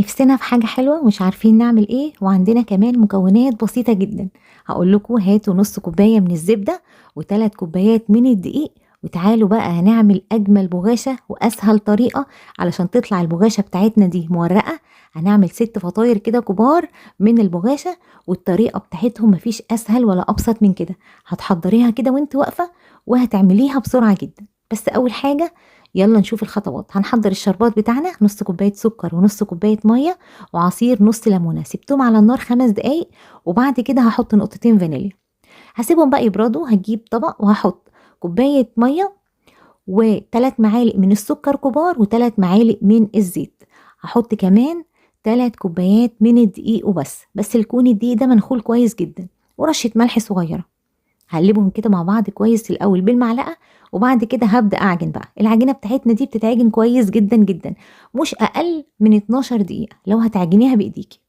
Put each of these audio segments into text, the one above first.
نفسنا في حاجة حلوة ومش عارفين نعمل ايه، وعندنا كمان مكونات بسيطة جدا. هقول لكم هاتوا نص كوباية من الزبدة و3 كوبايات من الدقيق، وتعالوا بقى هنعمل اجمل بغاشة واسهل طريقة علشان تطلع البغاشة بتاعتنا دي مورقة. هنعمل 6 فطاير كده كبار من البغاشة، والطريقة بتاعتهم مفيش اسهل ولا ابسط من كده. هتحضريها كده وانت واقفة وهتعمليها بسرعة جدا. بس اول حاجة يلا نشوف الخطوات. هنحضر الشربات بتاعنا، نص كوباية سكر ونص كوباية مية وعصير نص ليمونة، سبتهم على النار 5 دقايق، وبعد كده هحط نقطتين فانيليا. هسيبهم بقى يبردوا. هجيب طبق وهحط كوباية مية و3 معالق من السكر كبار و3 معالق من الزيت. هحط كمان 3 كوبايات من الدقيق وبس، بس يكون الدقيق ده منخول كويس جدا، ورشة ملح صغيرة. هقلبهم كده مع بعض كويس الأول بالمعلقة، وبعد كده هبدأ أعجن بقى. العجينة بتاعتنا دي بتتعجن كويس جدا جدا، مش أقل من 12 دقيقة لو هتعجنيها بإيديكي.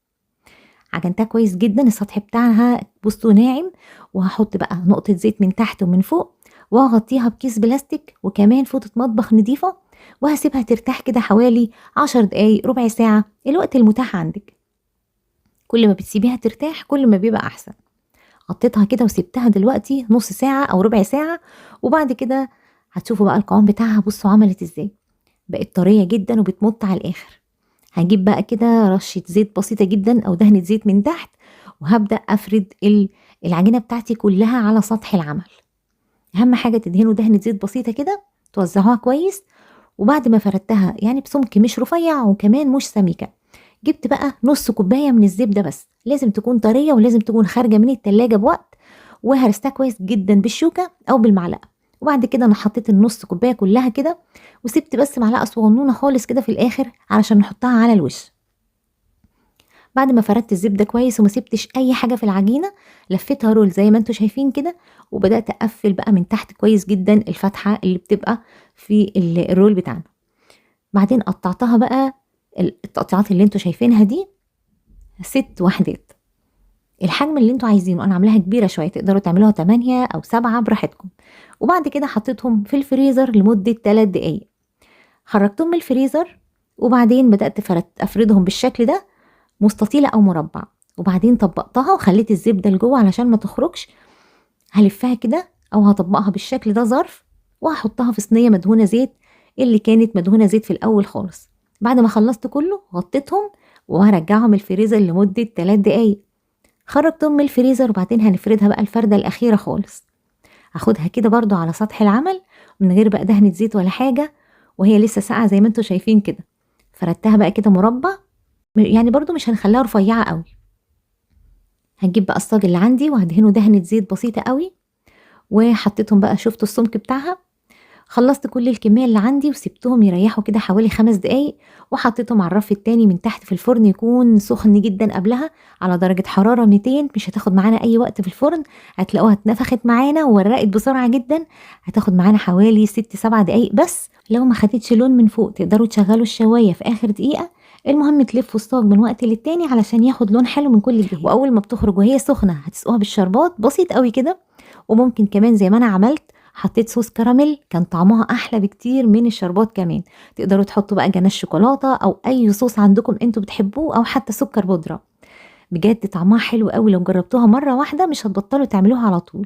عجنتها كويس جدا، السطح بتاعها بصوا ناعم. وهحط بقى نقطة زيت من تحت ومن فوق، وهغطيها بكيس بلاستيك وكمان فوطة مطبخ نضيفة، وهسيبها ترتاح كده حوالي 10 دقايق ربع ساعة، الوقت المتاح عندك. كل ما بتسيبيها ترتاح كل ما بيبقى أحسن. غطيتها كده وسبتها دلوقتي نص ساعة أو ربع ساعة، وبعد كده هتشوفوا بقى القوام بتاعها. بصوا عملت ازاي، بقت طرية جدا وبتمط على الآخر. هجيب بقى كده رشة زيت بسيطة جدا أو دهنة زيت من تحت، وهبدأ أفرد العجينة بتاعتي كلها على سطح العمل. أهم حاجة تدهنوا دهنة زيت بسيطة كده، توزعوها كويس. وبعد ما فردتها يعني بسمك مش رفيع وكمان مش سميكة، جبت بقى نص كوباية من الزبدة، بس لازم تكون طرية ولازم تكون خارجة من التلاجة بوقت، وهرستها كويس جدا بالشوكة أو بالمعلقة. وبعد كده أنا حطيت النص كوباية كلها كده، وسبت بس معلقة صغنونة خالص كده في الآخر علشان نحطها على الوش. بعد ما فردت الزبدة كويس وما سبتش أي حاجة في العجينة، لفيتها رول زي ما انتوا شايفين كده، وبدأت أقفل بقى من تحت كويس جدا الفتحة اللي بتبقى في الرول بتاعنا. بعدين قطعتها بقى التقطيعات اللي انتوا شايفينها دي 6 وحدات، الحجم اللي انتوا عايزينه. انا عاملاها كبيرة شوية، تقدروا تعملوها 8 أو 7 براحتكم. وبعد كده حطيتهم في الفريزر لمدة 3 دقايق. خرجتهم من الفريزر، وبعدين بدأت أفردهم بالشكل ده، مستطيلة أو مربع. وبعدين طبقتها وخليت الزبدة لجوه علشان ما تخرجش. هلفها كده أو هطبقها بالشكل ده ظرف، وهحطها في صينية مدهونة زيت، اللي كانت مدهونة زيت في الأول خالص. بعد ما خلصت كله غطيتهم، وهرجعهم الفريزر لمدة 3 دقايق. خرجتهم من الفريزر، وبعدين هنفردها بقى الفردة الأخيرة خالص. هاخدها كده برضو على سطح العمل من غير بقى دهنة زيت ولا حاجة، وهي لسه ساقعة زي ما انتوا شايفين كده. فردتها بقى كده مربع، يعني برضو مش هنخليها رفيعة قوي. هنجيب بقى الصاج اللي عندي وهدهنه دهنة زيت بسيطة قوي، وحطيتهم بقى، شفتوا السمك بتاعها. خلصت كل الكمية اللي عندي وسبتهم يريحوا كده حوالي 5 دقايق، وحطيتهم على الرف التاني من تحت في الفرن، يكون سخن جدا قبلها على درجة حرارة 200. مش هتاخد معانا اي وقت في الفرن، هتلاقوها اتنفخت معانا وورقت بسرعة جدا. هتاخد معانا حوالي 6-7 دقايق بس. لو ما خدتش لون من فوق تقدروا تشغلوا الشواية في اخر دقيقة. المهم تلفوا الصاج من وقت للتاني علشان ياخد لون حلو من كل جهة. واول ما بتخرج وهي سخنة هتسقوها بالشربات بسيط قوي كده. وممكن كمان زي ما انا عملت حطيت صوص كراميل، كان طعمها احلى بكتير من الشربات كمان. تقدروا تحطوا بقى جناش شوكولاته او اي صوص عندكم انتوا بتحبوه، او حتى سكر بودره. بجد طعمها حلو قوي، لو جربتوها مره واحده مش هتبطلوا تعملوها على طول.